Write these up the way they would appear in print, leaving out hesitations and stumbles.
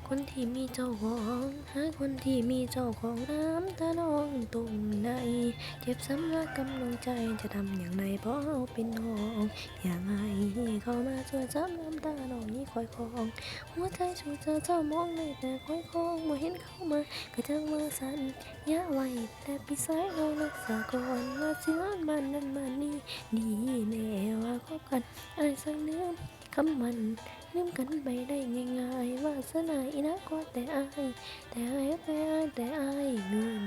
คนที่มีเจ้าของหาคนที่มีเจ้าของน้ำตาน้องตรงไหนเจ็บซ้ำรักกำลังใจจะทำอย่างไรเพราะเราเป็นน้องอยากให้เข้ามาช่วยซ้ำน้ำตาน้องนี้คอยคองหัวใจชูเจอเจ้ามองเลยแต่คอยคองบ่เห็นเข้ามาก็จังว่าสันยะไว้แต่ปีสายเรารักษาก่อนว่าสิย้อนบ้านนั้นบ้านนี้ดีแน่ว่าคบกันอายสังลืมคำมันลืมกันไปได้ง่ายๆว่าสนาอีนักก็แต่อายแต่อายเงิน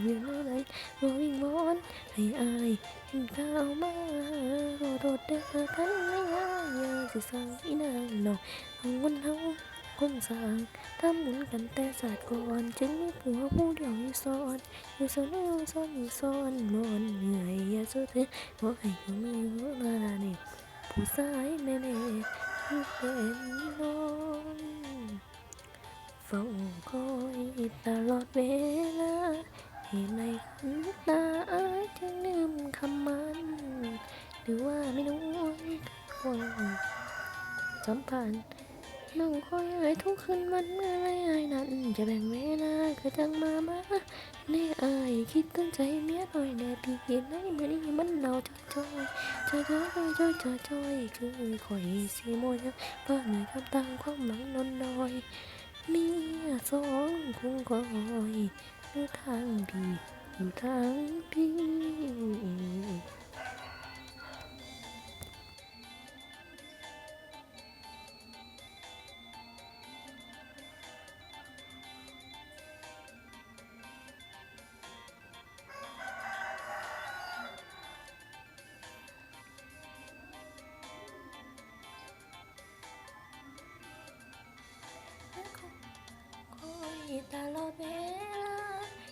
อยู่ในนั้นบ่วิงวอนให้อายก้าวมาโดดเดินกันไม่ง่ายอย่าสิสั่งอีนางน้องของคนเฮาคนสร้างทำบุญกันแต่ศาสตร์ก่อนจึงมีผัวผู้เดียวอยู่ซ้อนนอนเหนื่อยอย่าสู้เธอบ่ให้เขามือมาเนี่ยผู้ชายแน่ๆ เป็นน้องเฝ้าคอยตลอดเวลาเหตุใดคนตาอายจึงลืมคำมันหรือว่าไม่รู้ว่าสัมพันธ์น้องคอยอายทุกคืนวันเมื่อไรอายนั้นจะแบ่งเวลาก็จังมาแน่อายคิดตั้งใจเมียหน่อยแน่พี่เห็นไหมเมื่อนี้มันเราจอยคือข่อยสิโมยังว่ามีคำตั้งความหวังนอนน้อยมีสองคงคอยอยู่ทางพี่อยู่ทางพี่ คอยตลอดเวลา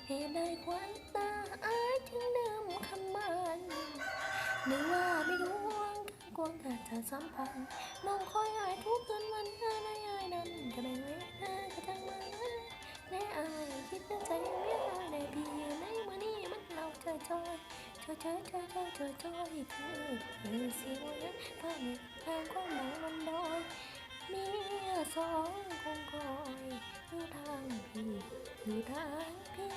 เหตุใดควันตาอายถึงลืมคำมันหรือว่าไม่รู้วงกวงกันจะสัมพันธ์น้องคอยอายทุกคืนวันเมื่อไรอายนั้นจะแบ่งเวลาก็จังมาแน่อายคิดในใจเมียน้อยได้พี่ในมื้อนี้มันเราคือเสียงนั้นถ้ามีทางความหวังมันลอยมีสองคงคอยอยู่ทางพี่อยู่ทางพี่ เ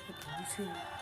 ฮ็ดหยังซื่อ